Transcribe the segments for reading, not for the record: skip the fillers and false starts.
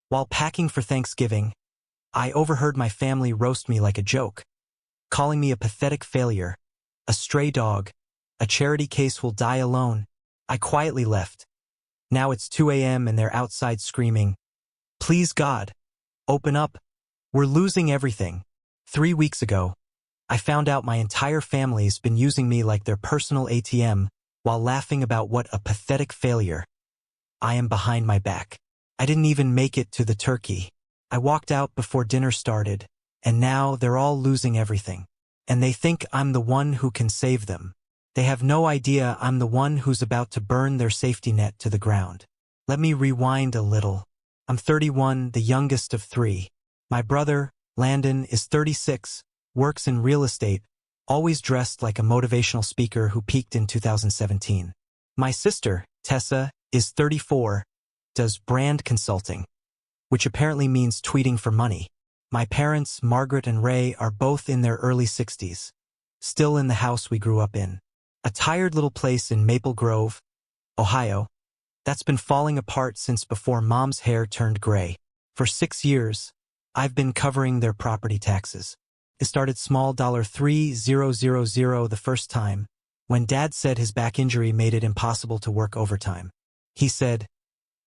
While packing for Thanksgiving, I overheard my family roast me like a joke, calling me a pathetic failure, a stray dog, a charity case will die alone. I quietly left. Now it's 2 a.m. and they're outside screaming, "Please God, open up. We're losing everything." 3 weeks ago, I found out my entire family's been using me like their personal ATM while laughing about what a pathetic failure I am behind my back. I didn't even make it to the turkey. I walked out before dinner started, and now they're all losing everything. And they think I'm the one who can save them. They have no idea I'm the one who's about to burn their safety net to the ground. Let me rewind a little. I'm 31, the youngest of 3. My brother, Landon, is 36, works in real estate, always dressed like a motivational speaker who peaked in 2017. My sister, Tessa, is 34, does brand consulting, which apparently means tweeting for money. My parents, Margaret and Ray, are both in their early 60s, still in the house we grew up in. A tired little place in Maple Grove, Ohio, that's been falling apart since before Mom's hair turned gray. For 6 years, I've been covering their property taxes. It started small $3,000 the first time, when Dad said his back injury made it impossible to work overtime. He said,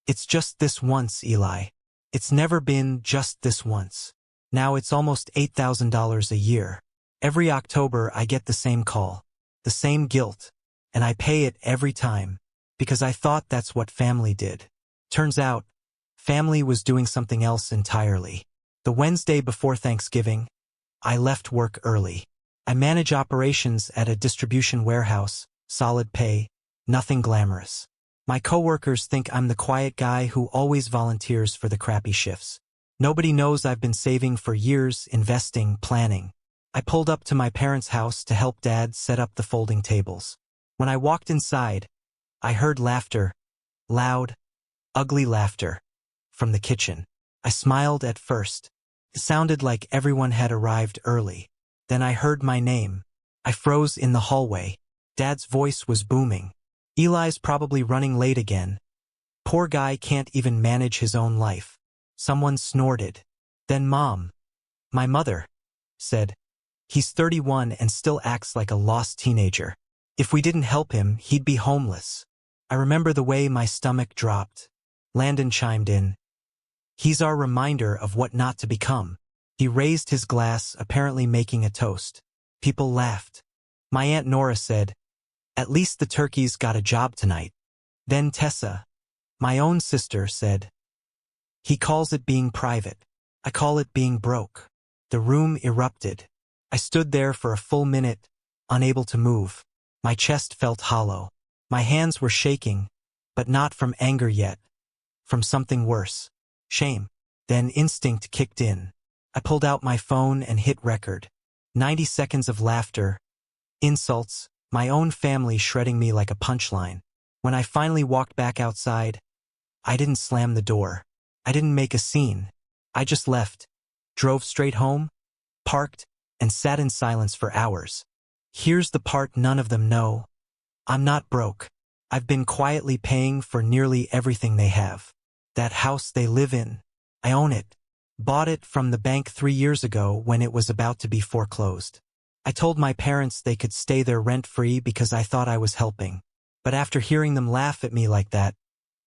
"It's just this once, Eli. It's never been just this once." Now it's almost $8,000 a year. Every October I get the same call, the same guilt, and I pay it every time, because I thought that's what family did. Turns out, family was doing something else entirely. The Wednesday before Thanksgiving, I left work early. I manage operations at a distribution warehouse, solid pay, nothing glamorous. My coworkers think I'm the quiet guy who always volunteers for the crappy shifts. Nobody knows I've been saving for years, investing, planning. I pulled up to my parents' house to help Dad set up the folding tables. When I walked inside, I heard laughter, loud, ugly laughter, from the kitchen. I smiled at first. It sounded like everyone had arrived early. Then I heard my name. I froze in the hallway. Dad's voice was booming. "Eli's probably running late again. Poor guy can't even manage his own life." Someone snorted. Then Mom, my mother, said, "He's 31 and still acts like a lost teenager. If we didn't help him, he'd be homeless." I remember the way my stomach dropped. Landon chimed in. "He's our reminder of what not to become." He raised his glass, apparently making a toast. People laughed. My Aunt Nora said, "At least the turkey's got a job tonight." Then Tessa, my own sister, said, "He calls it being private. I call it being broke." The room erupted. I stood there for a full minute, unable to move. My chest felt hollow. My hands were shaking, but not from anger yet. From something worse. Shame. Then instinct kicked in. I pulled out my phone and hit record. 90 seconds of laughter, insults, my own family shredding me like a punchline. When I finally walked back outside, I didn't slam the door. I didn't make a scene. I just left, drove straight home, parked, and sat in silence for hours. Here's the part none of them know. I'm not broke. I've been quietly paying for nearly everything they have. That house they live in, I own it. Bought it from the bank 3 years ago when it was about to be foreclosed. I told my parents they could stay there rent-free because I thought I was helping. But after hearing them laugh at me like that,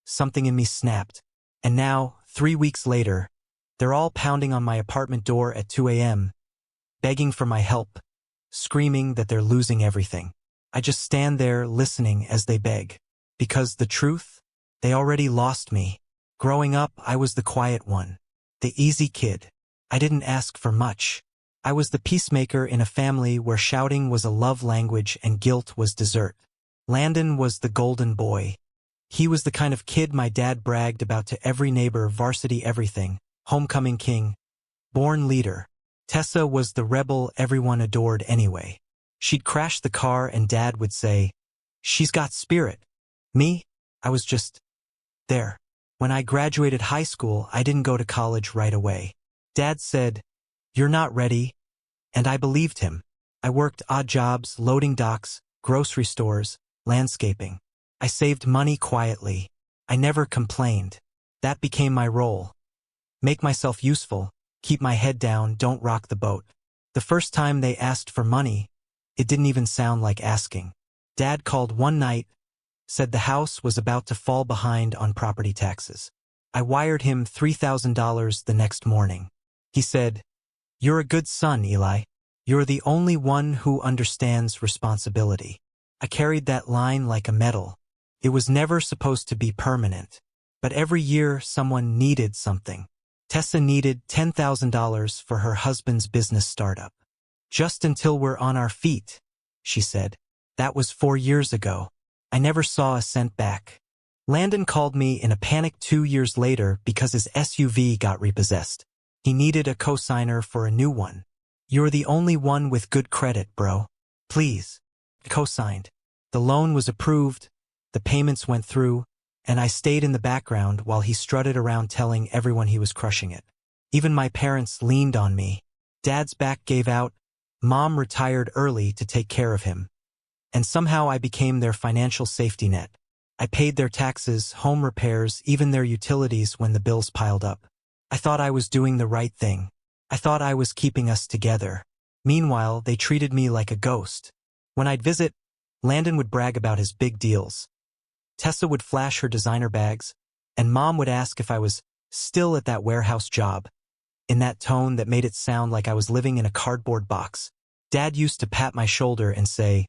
something in me snapped. And now, 3 weeks later, they're all pounding on my apartment door at 2 a.m., begging for my help, screaming that they're losing everything. I just stand there listening as they beg. Because the truth, they already lost me. Growing up, I was the quiet one, the easy kid. I didn't ask for much. I was the peacemaker in a family where shouting was a love language and guilt was dessert. Landon was the golden boy. He was the kind of kid my dad bragged about to every neighbor, varsity everything, homecoming king, born leader. Tessa was the rebel everyone adored anyway. She'd crash the car and Dad would say, "She's got spirit." Me? I was just there. When I graduated high school, I didn't go to college right away. Dad said, "You're not ready," and I believed him. I worked odd jobs, loading docks, grocery stores, landscaping. I saved money quietly. I never complained. That became my role. Make myself useful, keep my head down, don't rock the boat. The first time they asked for money, it didn't even sound like asking. Dad called one night, said the house was about to fall behind on property taxes. I wired him $3,000 the next morning. He said, "You're a good son, Eli. You're the only one who understands responsibility." I carried that line like a medal. It was never supposed to be permanent. But every year someone needed something. Tessa needed $10,000 for her husband's business startup. "Just until we're on our feet," she said. That was 4 years ago. I never saw a cent back. Landon called me in a panic 2 years later because his SUV got repossessed. He needed a co-signer for a new one. "You're the only one with good credit, bro. Please." Co-signed. The loan was approved, the payments went through, and I stayed in the background while he strutted around telling everyone he was crushing it. Even my parents leaned on me. Dad's back gave out. Mom retired early to take care of him. And somehow I became their financial safety net. I paid their taxes, home repairs, even their utilities when the bills piled up. I thought I was doing the right thing. I thought I was keeping us together. Meanwhile, they treated me like a ghost. When I'd visit, Landon would brag about his big deals. Tessa would flash her designer bags, and Mom would ask if I was still at that warehouse job, in that tone that made it sound like I was living in a cardboard box. Dad used to pat my shoulder and say,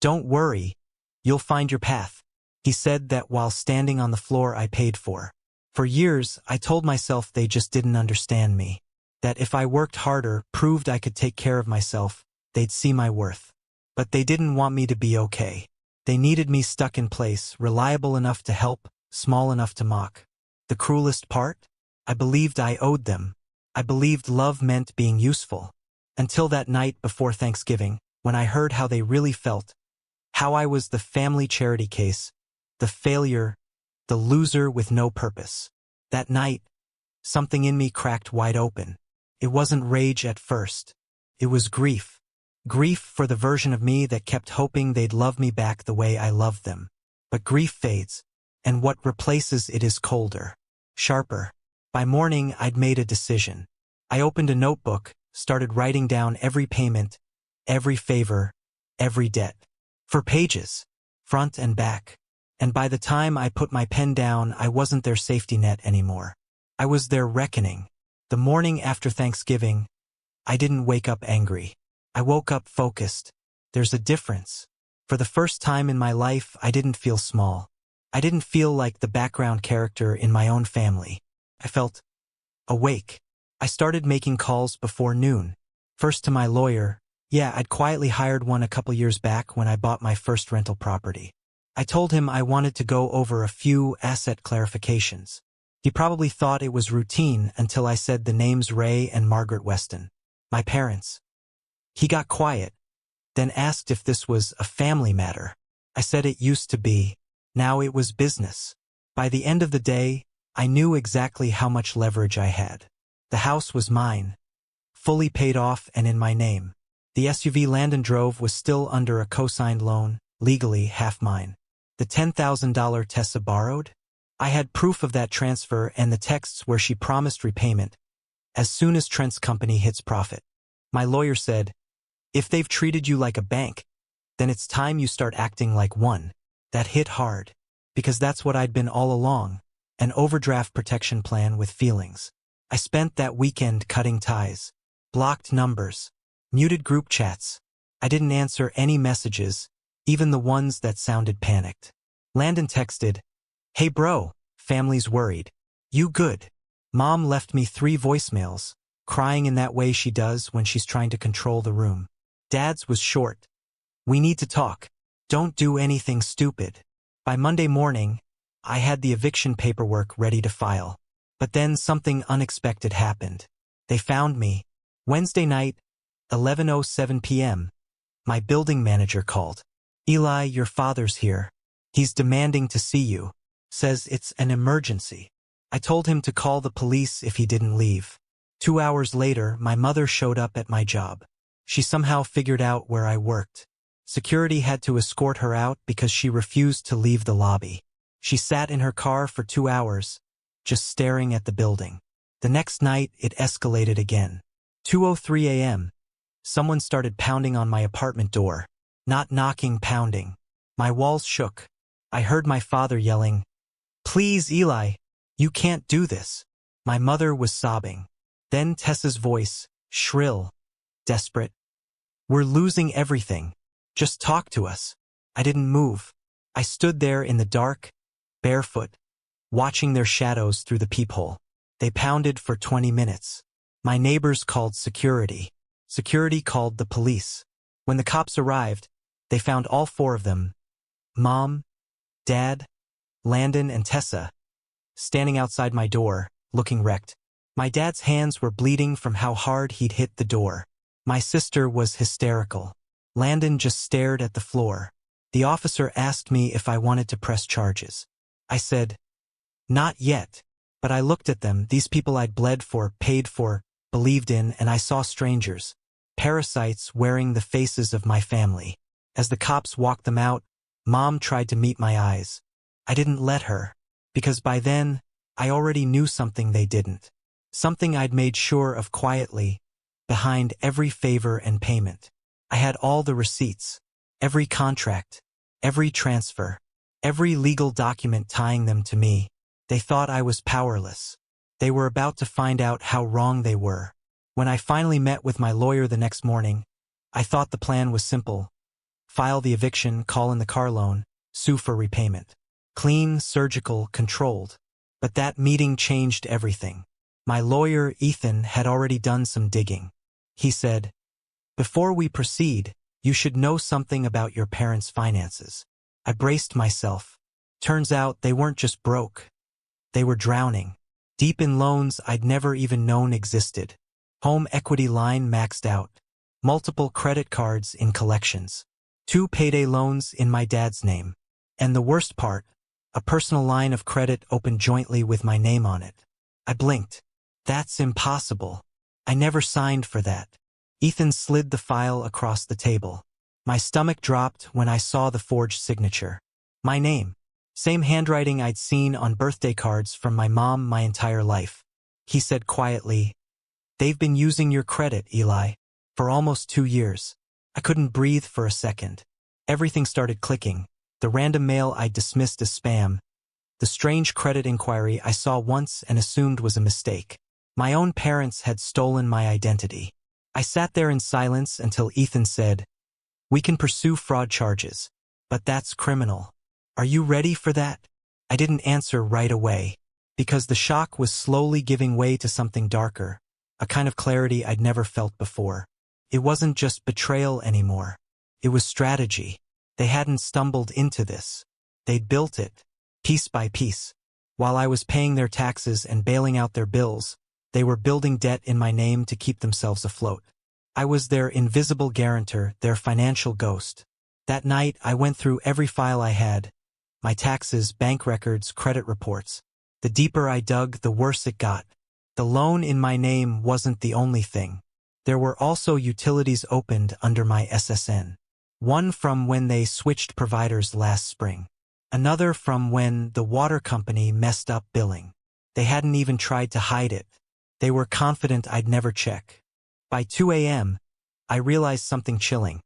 "Don't worry, you'll find your path." He said that while standing on the floor I paid for. For years, I told myself they just didn't understand me. That if I worked harder, proved I could take care of myself, they'd see my worth. But they didn't want me to be okay. They needed me stuck in place, reliable enough to help, small enough to mock. The cruelest part? I believed I owed them. I believed love meant being useful. Until that night before Thanksgiving, when I heard how they really felt. How I was the family charity case, the failure, the loser with no purpose. That night, something in me cracked wide open. It wasn't rage at first. It was grief. Grief for the version of me that kept hoping they'd love me back the way I loved them. But grief fades, and what replaces it is colder, sharper. By morning, I'd made a decision. I opened a notebook, started writing down every payment, every favor, every debt. For pages, front and back. And by the time I put my pen down, I wasn't their safety net anymore. I was their reckoning. The morning after Thanksgiving, I didn't wake up angry. I woke up focused. There's a difference. For the first time in my life, I didn't feel small. I didn't feel like the background character in my own family. I felt awake. I started making calls before noon. First to my lawyer. Yeah, I'd quietly hired one a couple years back when I bought my first rental property. I told him I wanted to go over a few asset clarifications. He probably thought it was routine until I said the names Ray and Margaret Weston, my parents. He got quiet, then asked if this was a family matter. I said it used to be. Now it was business. By the end of the day, I knew exactly how much leverage I had. The house was mine, fully paid off and in my name. The SUV Landon drove was still under a co-signed loan, legally half mine. The $10,000 Tessa borrowed? I had proof of that transfer and the texts where she promised repayment as soon as Trent's company hits profit. My lawyer said, "If they've treated you like a bank, then it's time you start acting like one." That hit hard, because that's what I'd been all along, an overdraft protection plan with feelings. I spent that weekend cutting ties, blocked numbers, muted group chats. I didn't answer any messages, even the ones that sounded panicked. Landon texted, "Hey bro, family's worried. You good?" Mom left me 3 voicemails, crying in that way she does when she's trying to control the room. Dad's was short. "We need to talk. Don't do anything stupid." By Monday morning, I had the eviction paperwork ready to file. But then something unexpected happened. They found me. Wednesday night, 11:07 p.m. My building manager called. "Eli, your father's here. He's demanding to see you. Says it's an emergency." I told him to call the police if he didn't leave. 2 hours later, my mother showed up at my job. She somehow figured out where I worked. Security had to escort her out because she refused to leave the lobby. She sat in her car for 2 hours, just staring at the building. The next night, it escalated again. 2:03 a.m. Someone started pounding on my apartment door. Not knocking, pounding. My walls shook. I heard my father yelling, "Please, Eli, you can't do this." My mother was sobbing. Then Tessa's voice, shrill, desperate. "We're losing everything. Just talk to us." I didn't move. I stood there in the dark, barefoot, watching their shadows through the peephole. They pounded for 20 minutes. My neighbors called security. Security called the police. When the cops arrived, they found all four of them, Mom, Dad, Landon, and Tessa, standing outside my door, looking wrecked. My dad's hands were bleeding from how hard he'd hit the door. My sister was hysterical. Landon just stared at the floor. The officer asked me if I wanted to press charges. I said, "Not yet." But I looked at them, these people I'd bled for, paid for, believed in, and I saw strangers, parasites wearing the faces of my family. As the cops walked them out, Mom tried to meet my eyes. I didn't let her, because by then, I already knew something they didn't. Something I'd made sure of quietly, behind every favor and payment. I had all the receipts, every contract, every transfer, every legal document tying them to me. They thought I was powerless. They were about to find out how wrong they were. When I finally met with my lawyer the next morning, I thought the plan was simple. File the eviction, call in the car loan, sue for repayment. Clean, surgical, controlled. But that meeting changed everything. My lawyer, Ethan, had already done some digging. He said, "Before we proceed, you should know something about your parents' finances." I braced myself. Turns out they weren't just broke. They were drowning, deep in loans I'd never even known existed. Home equity line maxed out. Multiple credit cards in collections. 2 payday loans in my dad's name. And the worst part, a personal line of credit opened jointly with my name on it. I blinked. That's impossible. I never signed for that. Ethan slid the file across the table. My stomach dropped when I saw the forged signature. My name. Same handwriting I'd seen on birthday cards from my mom my entire life. He said quietly, "They've been using your credit, Eli, for almost 2 years." I couldn't breathe for a second. Everything started clicking. The random mail I dismissed as spam. The strange credit inquiry I saw once and assumed was a mistake. My own parents had stolen my identity. I sat there in silence until Ethan said, "We can pursue fraud charges, but that's criminal. Are you ready for that?" I didn't answer right away, because the shock was slowly giving way to something darker, a kind of clarity I'd never felt before. It wasn't just betrayal anymore. It was strategy. They hadn't stumbled into this. They'd built it, piece by piece. While I was paying their taxes and bailing out their bills, they were building debt in my name to keep themselves afloat. I was their invisible guarantor, their financial ghost. That night, I went through every file I had. My taxes, bank records, credit reports. The deeper I dug, the worse it got. The loan in my name wasn't the only thing. There were also utilities opened under my SSN. One from when they switched providers last spring. Another from when the water company messed up billing. They hadn't even tried to hide it. They were confident I'd never check. By 2 a.m., I realized something chilling.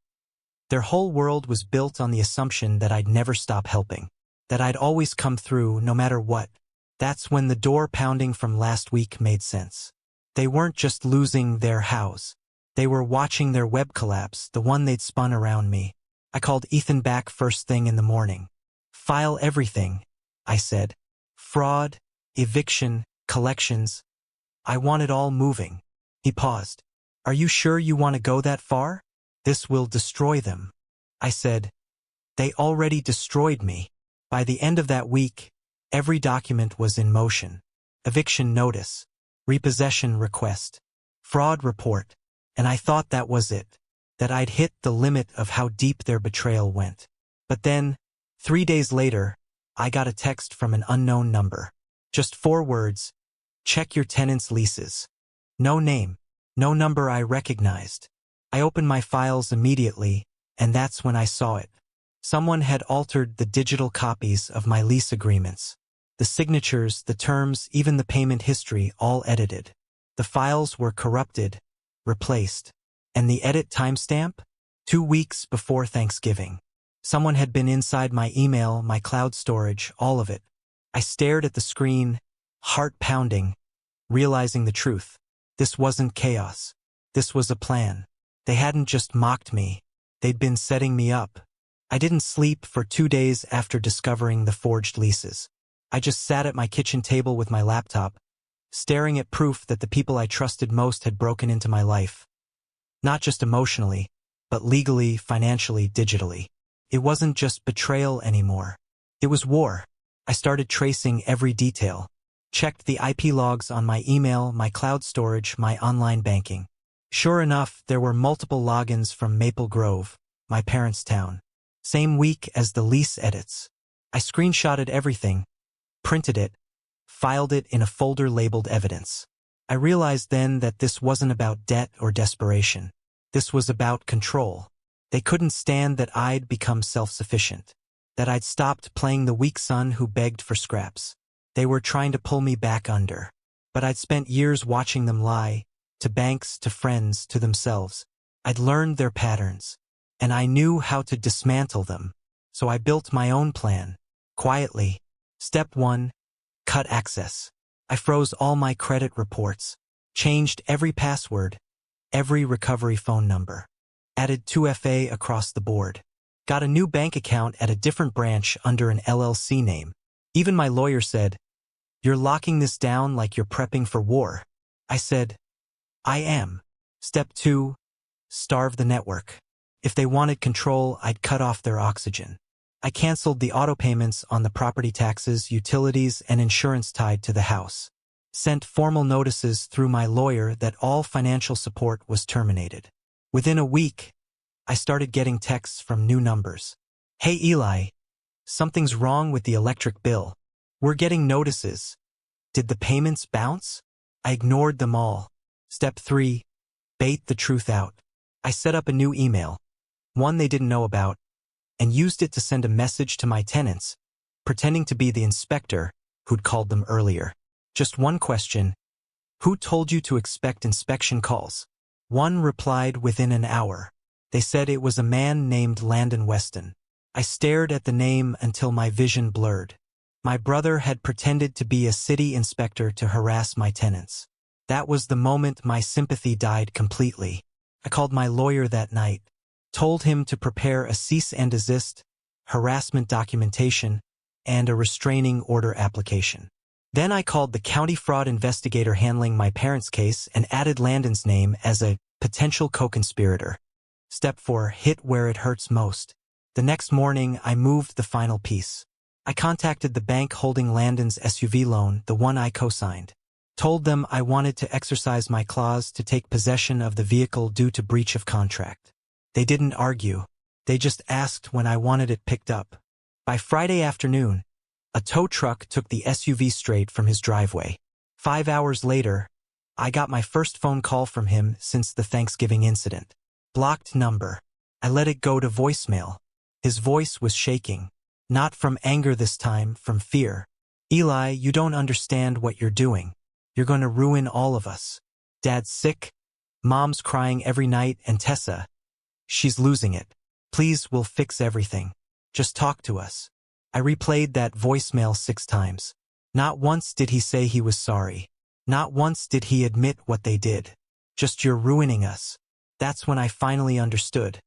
Their whole world was built on the assumption that I'd never stop helping. That I'd always come through, no matter what. That's when the door pounding from last week made sense. They weren't just losing their house. They were watching their web collapse, the one they'd spun around me. I called Ethan back first thing in the morning. "File everything," I said. "Fraud, eviction, collections. I want it all moving." He paused. "Are you sure you want to go that far? This will destroy them." I said, "They already destroyed me." By the end of that week, every document was in motion. Eviction notice, repossession request, fraud report, and I thought that was it, that I'd hit the limit of how deep their betrayal went. But then, 3 days later, I got a text from an unknown number. Just 4 words, "Check your tenants' leases." No name, no number I recognized. I opened my files immediately, and that's when I saw it. Someone had altered the digital copies of my lease agreements. The signatures, the terms, even the payment history, all edited. The files were corrupted, replaced. And the edit timestamp? 2 weeks before Thanksgiving. Someone had been inside my email, my cloud storage, all of it. I stared at the screen, heart pounding, realizing the truth. This wasn't chaos. This was a plan. They hadn't just mocked me. They'd been setting me up. I didn't sleep for 2 days after discovering the forged leases. I just sat at my kitchen table with my laptop, staring at proof that the people I trusted most had broken into my life. Not just emotionally, but legally, financially, digitally. It wasn't just betrayal anymore. It was war. I started tracing every detail. Checked the IP logs on my email, my cloud storage, my online banking. Sure enough, there were multiple logins from Maple Grove, my parents' town. Same week as the lease edits. I screenshotted everything, printed it, filed it in a folder labeled evidence. I realized then that this wasn't about debt or desperation. This was about control. They couldn't stand that I'd become self-sufficient, that I'd stopped playing the weak son who begged for scraps. They were trying to pull me back under. But I'd spent years watching them lie, to banks, to friends, to themselves. I'd learned their patterns, and I knew how to dismantle them. So I built my own plan, quietly. Step 1, cut access. I froze all my credit reports, changed every password, every recovery phone number, added 2FA across the board, got a new bank account at a different branch under an LLC name. Even my lawyer said, "You're locking this down like you're prepping for war." I said, "I am." Step 2, starve the network. If they wanted control, I'd cut off their oxygen. I canceled the auto payments on the property taxes, utilities, and insurance tied to the house. Sent formal notices through my lawyer that all financial support was terminated. Within a week, I started getting texts from new numbers. "Hey Eli, something's wrong with the electric bill. We're getting notices. Did the payments bounce?" I ignored them all. Step 3, bait the truth out. I set up a new email, one they didn't know about, and used it to send a message to my tenants, pretending to be the inspector who'd called them earlier. Just one question: "Who told you to expect inspection calls?" One replied within an hour. They said it was a man named Landon Weston. I stared at the name until my vision blurred. My brother had pretended to be a city inspector to harass my tenants. That was the moment my sympathy died completely. I called my lawyer that night, told him to prepare a cease and desist, harassment documentation, and a restraining order application. Then I called the county fraud investigator handling my parents' case and added Landon's name as a potential co-conspirator. Step 4, hit where it hurts most. The next morning, I moved the final piece. I contacted the bank holding Landon's SUV loan, the one I co-signed. Told them I wanted to exercise my clause to take possession of the vehicle due to breach of contract. They didn't argue. They just asked when I wanted it picked up. By Friday afternoon, a tow truck took the SUV straight from his driveway. 5 hours later, I got my first phone call from him since the Thanksgiving incident. Blocked number. I let it go to voicemail. His voice was shaking. Not from anger this time, from fear. "Eli, you don't understand what you're doing. You're going to ruin all of us. Dad's sick. Mom's crying every night, and Tessa, she's losing it. Please, we'll fix everything. Just talk to us." I replayed that voicemail 6 times. Not once did he say he was sorry. Not once did he admit what they did. Just, "You're ruining us." That's when I finally understood.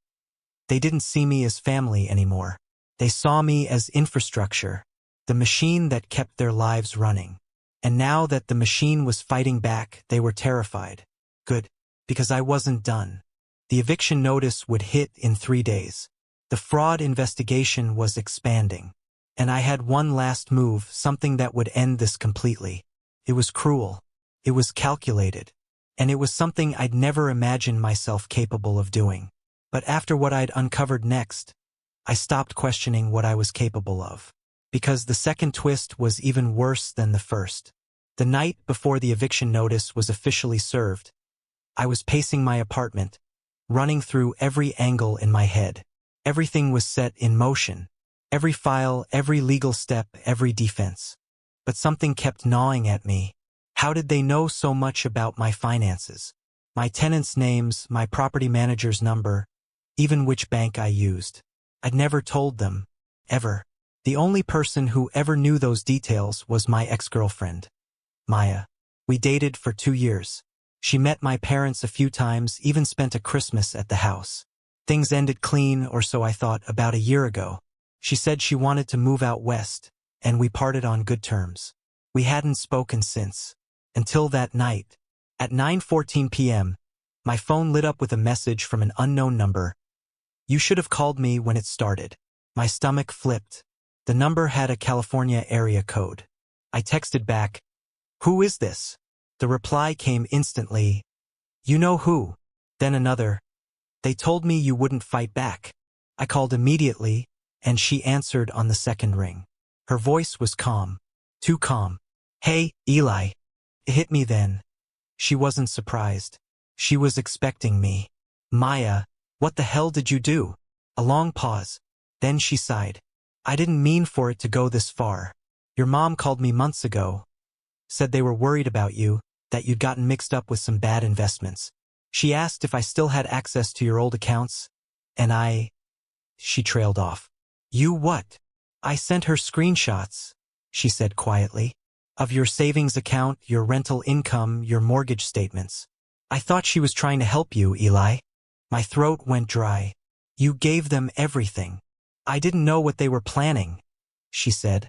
They didn't see me as family anymore. They saw me as infrastructure, the machine that kept their lives running. And now that the machine was fighting back, they were terrified. Good, because I wasn't done. The eviction notice would hit in 3 days. The fraud investigation was expanding. And I had one last move, something that would end this completely. It was cruel. It was calculated. And it was something I'd never imagined myself capable of doing. But after what I'd uncovered next, I stopped questioning what I was capable of. Because the second twist was even worse than the first. The night before the eviction notice was officially served, I was pacing my apartment, running through every angle in my head. Everything was set in motion. Every file, every legal step, every defense. but something kept gnawing at me. How did they know so much about my finances? My tenants' names, my property manager's number, even which bank I used. I'd never told them, ever. The only person who ever knew those details was my ex-girlfriend, Maya. We dated for 2 years. She met my parents a few times, even spent a Christmas at the house. Things ended clean, or so I thought, about a year ago. She said she wanted to move out west, and we parted on good terms. We hadn't spoken since. Until that night. At 9:14 p.m., my phone lit up with a message from an unknown number. You should have called me when it started. My stomach flipped. The number had a California area code. I texted back, "Who is this?" The reply came instantly, "You know who." Then another, "They told me you wouldn't fight back." I called immediately, and she answered on the second ring. Her voice was calm. Too calm. "Hey, Eli." It hit me then. She wasn't surprised. She was expecting me. "Maya, what the hell did you do?" A long pause. Then she sighed. "I didn't mean for it to go this far. Your mom called me months ago. Said they were worried about you, that you'd gotten mixed up with some bad investments. She asked if I still had access to your old accounts, and She trailed off. "You what?" "I sent her screenshots," she said quietly, "of your savings account, your rental income, your mortgage statements." I thought she was trying to help you, Eli. My throat went dry. "You gave them everything." "I didn't know what they were planning," she said,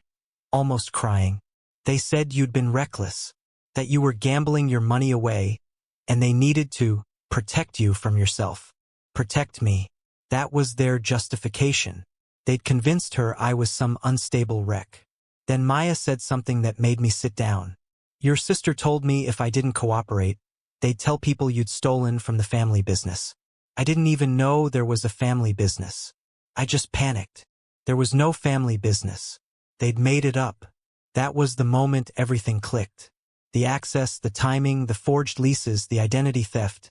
almost crying. "They said you'd been reckless, that you were gambling your money away, and they needed to protect you from yourself. Protect me. That was their justification. They'd convinced her I was some unstable wreck." Then Maya said something that made me sit down. "Your sister told me if I didn't cooperate, they'd tell people you'd stolen from the family business." I didn't even know there was a family business. I just panicked. There was no family business. They'd made it up. That was the moment everything clicked. The access, the timing, the forged leases, the identity theft.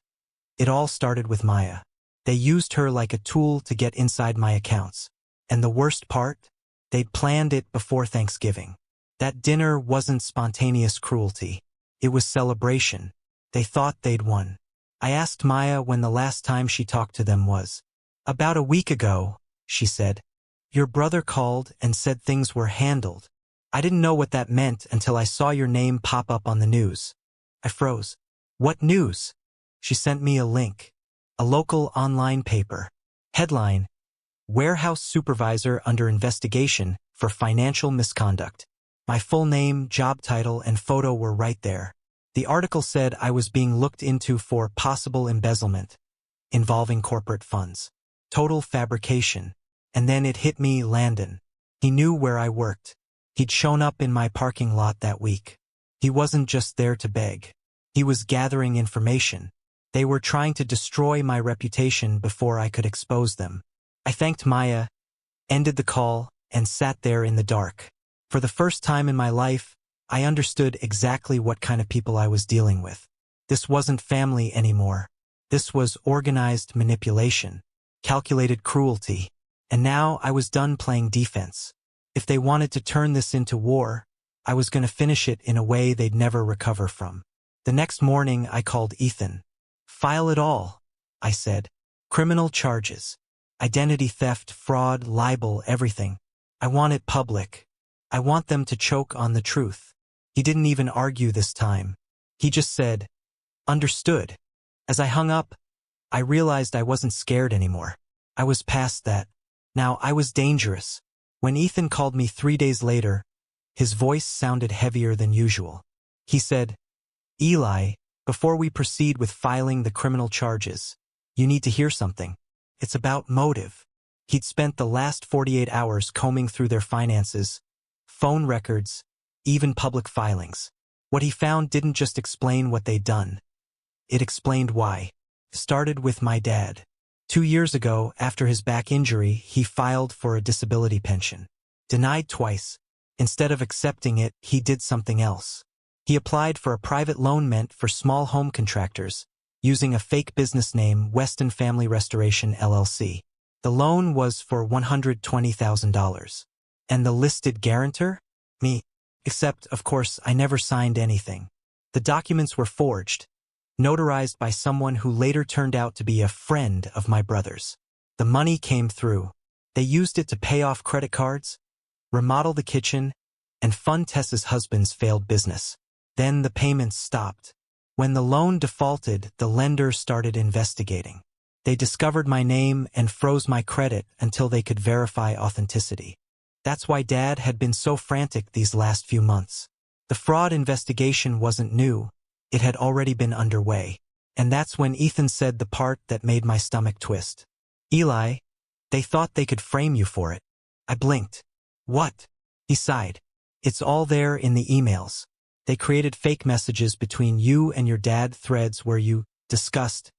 It all started with Maya. They used her like a tool to get inside my accounts. And the worst part? They'd planned it before Thanksgiving. That dinner wasn't spontaneous cruelty. It was celebration. They thought they'd won. I asked Maya when the last time she talked to them was. "About a week ago," she said. "Your brother called and said things were handled." I didn't know what that meant until I saw your name pop up on the news. I froze. "What news?" She sent me a link. A local online paper. Headline: "Warehouse Supervisor Under Investigation for Financial Misconduct." My full name, job title, and photo were right there. The article said I was being looked into for possible embezzlement involving corporate funds. Total fabrication. And then it hit me, Landon. He knew where I worked. He'd shown up in my parking lot that week. He wasn't just there to beg. He was gathering information. They were trying to destroy my reputation before I could expose them. I thanked Maya, ended the call, and sat there in the dark. For the first time in my life, I understood exactly what kind of people I was dealing with. This wasn't family anymore. This was organized manipulation, calculated cruelty. And now I was done playing defense. If they wanted to turn this into war, I was going to finish it in a way they'd never recover from. The next morning, I called Ethan. "File it all," I said. "Criminal charges. Identity theft, fraud, libel, everything. I want it public. I want them to choke on the truth." He didn't even argue this time. He just said, "Understood." As I hung up, I realized I wasn't scared anymore. I was past that. Now I was dangerous. When Ethan called me 3 days later, his voice sounded heavier than usual. He said, "Eli, before we proceed with filing the criminal charges, you need to hear something. It's about motive." He'd spent the last 48 hours combing through their finances, phone records, even public filings. What he found didn't just explain what they'd done. It explained why. It started with my dad. 2 years ago, after his back injury, he filed for a disability pension. Denied twice. Instead of accepting it, he did something else. He applied for a private loan meant for small home contractors, using a fake business name, Weston Family Restoration LLC. The loan was for $120,000. And the listed guarantor? Me. Except, of course, I never signed anything. The documents were forged, notarized by someone who later turned out to be a friend of my brother's. The money came through. They used it to pay off credit cards, remodel the kitchen, and fund Tessa's husband's failed business. Then the payments stopped. When the loan defaulted, the lender started investigating. They discovered my name and froze my credit until they could verify authenticity. That's why Dad had been so frantic these last few months. The fraud investigation wasn't new. It had already been underway. And that's when Ethan said the part that made my stomach twist. "Eli, they thought they could frame you for it." I blinked. "What?" He sighed. "It's all there in the emails. They created fake messages between you and your dad, threads where you discussed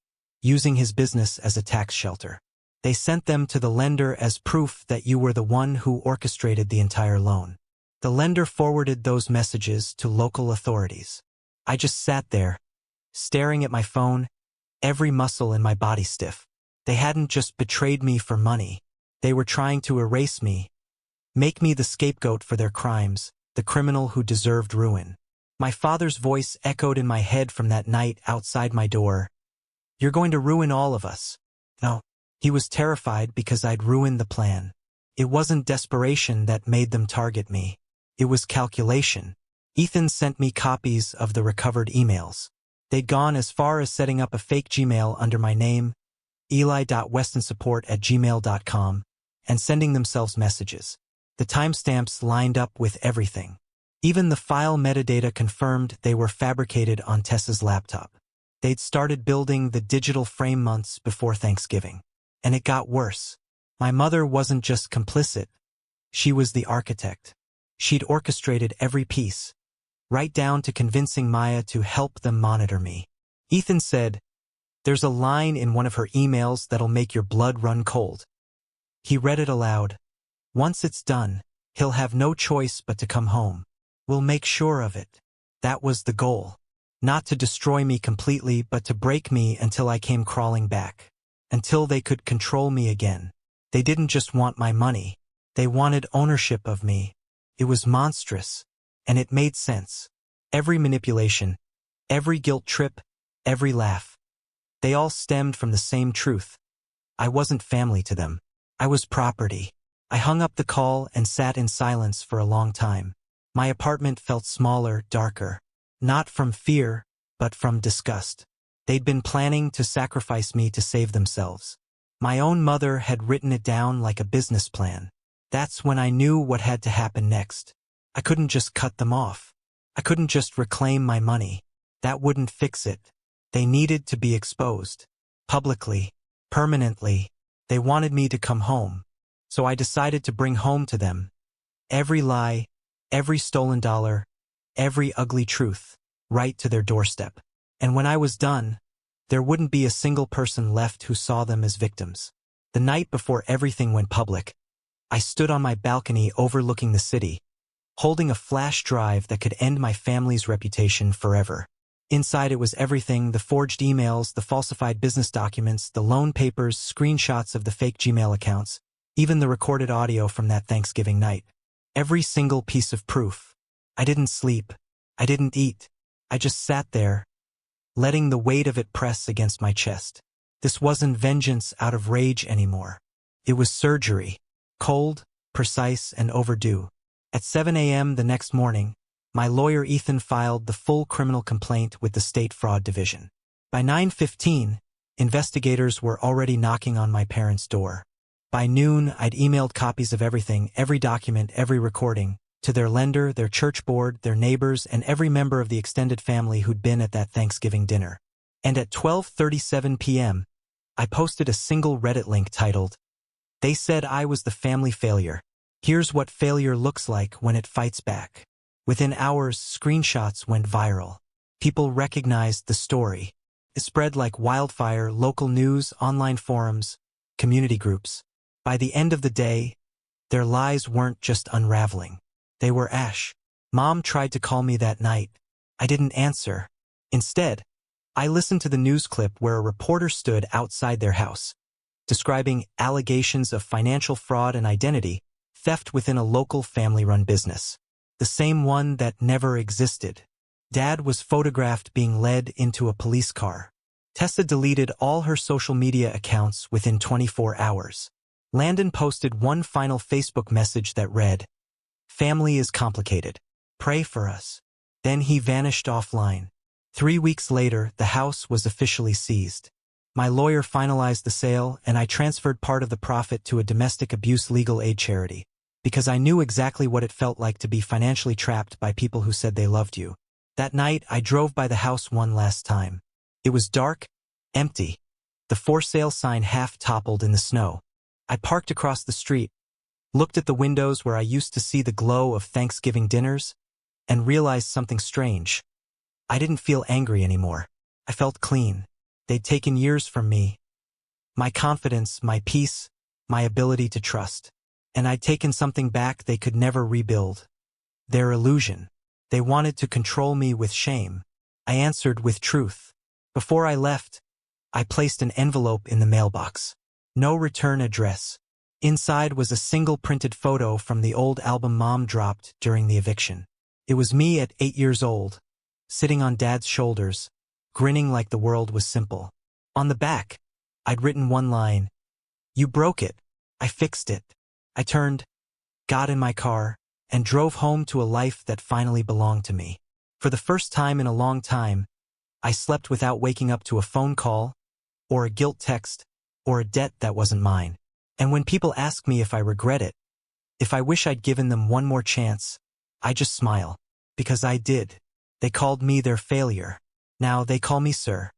using his business as a tax shelter. They sent them to the lender as proof that you were the one who orchestrated the entire loan. The lender forwarded those messages to local authorities." I just sat there, staring at my phone, every muscle in my body stiff. They hadn't just betrayed me for money. They were trying to erase me, make me the scapegoat for their crimes, the criminal who deserved ruin. My father's voice echoed in my head from that night outside my door. "You're going to ruin all of us." No. He was terrified because I'd ruined the plan. It wasn't desperation that made them target me. It was calculation. Ethan sent me copies of the recovered emails. They'd gone as far as setting up a fake Gmail under my name, eli.westonsupport@gmail.com, and sending themselves messages. The timestamps lined up with everything. Even the file metadata confirmed they were fabricated on Tessa's laptop. They'd started building the digital frame months before Thanksgiving. And it got worse. My mother wasn't just complicit. She was the architect. She'd orchestrated every piece, right down to convincing Maya to help them monitor me. Ethan said, "There's a line in one of her emails that'll make your blood run cold." He read it aloud. "Once it's done, he'll have no choice but to come home. We'll make sure of it." That was the goal. Not to destroy me completely, but to break me until I came crawling back. Until they could control me again. They didn't just want my money. They wanted ownership of me. It was monstrous. And it made sense. Every manipulation, every guilt trip, every laugh. They all stemmed from the same truth. I wasn't family to them. I was property. I hung up the call and sat in silence for a long time. My apartment felt smaller, darker. Not from fear, but from disgust. They'd been planning to sacrifice me to save themselves. My own mother had written it down like a business plan. That's when I knew what had to happen next. I couldn't just cut them off. I couldn't just reclaim my money. That wouldn't fix it. They needed to be exposed. Publicly. Permanently. They wanted me to come home. So I decided to bring home to them every lie, every stolen dollar, every ugly truth, right to their doorstep. And when I was done, there wouldn't be a single person left who saw them as victims. The night before everything went public, I stood on my balcony overlooking the city, holding a flash drive that could end my family's reputation forever. Inside it was everything: the forged emails, the falsified business documents, the loan papers, screenshots of the fake Gmail accounts, even the recorded audio from that Thanksgiving night. Every single piece of proof. I didn't sleep. I didn't eat. I just sat there, letting the weight of it press against my chest. This wasn't vengeance out of rage anymore. It was surgery. Cold, precise, and overdue. At 7 a.m. the next morning, my lawyer Ethan filed the full criminal complaint with the State Fraud Division. By 9:15, investigators were already knocking on my parents' door. By noon, I'd emailed copies of everything, every document, every recording, to their lender, their church board, their neighbors, and every member of the extended family who'd been at that Thanksgiving dinner. And at 12:37 p.m., I posted a single Reddit link titled, "They said I was the family failure. Here's what failure looks like when it fights back." Within hours, screenshots went viral. People recognized the story. It spread like wildfire: local news, online forums, community groups. By the end of the day, their lies weren't just unraveling. They were ash. Mom tried to call me that night. I didn't answer. Instead, I listened to the news clip where a reporter stood outside their house, describing allegations of financial fraud and identity theft within a local family-run business. the same one that never existed. Dad was photographed being led into a police car. Tessa deleted all her social media accounts within 24 hours. Landon posted one final Facebook message that read, "Family is complicated. Pray for us." Then he vanished offline. 3 weeks later, the house was officially seized. My lawyer finalized the sale, and I transferred part of the profit to a domestic abuse legal aid charity, because I knew exactly what it felt like to be financially trapped by people who said they loved you. That night, I drove by the house one last time. It was dark, empty, the for sale sign half toppled in the snow. I parked across the street, looked at the windows where I used to see the glow of Thanksgiving dinners, and realized something strange. I didn't feel angry anymore. I felt clean. They'd taken years from me. My confidence, my peace, my ability to trust. And I'd taken something back they could never rebuild. Their illusion. They wanted to control me with shame. I answered with truth. Before I left, I placed an envelope in the mailbox. No return address. Inside was a single printed photo from the old album Mom dropped during the eviction. It was me at 8 years old, sitting on Dad's shoulders, grinning like the world was simple. On the back, I'd written one line, "You broke it. I fixed it." I turned, got in my car, and drove home to a life that finally belonged to me. For the first time in a long time, I slept without waking up to a phone call, or a guilt text, or a debt that wasn't mine. And when people ask me if I regret it, if I wish I'd given them one more chance, I just smile. Because I did. They called me their failure. Now they call me Sir.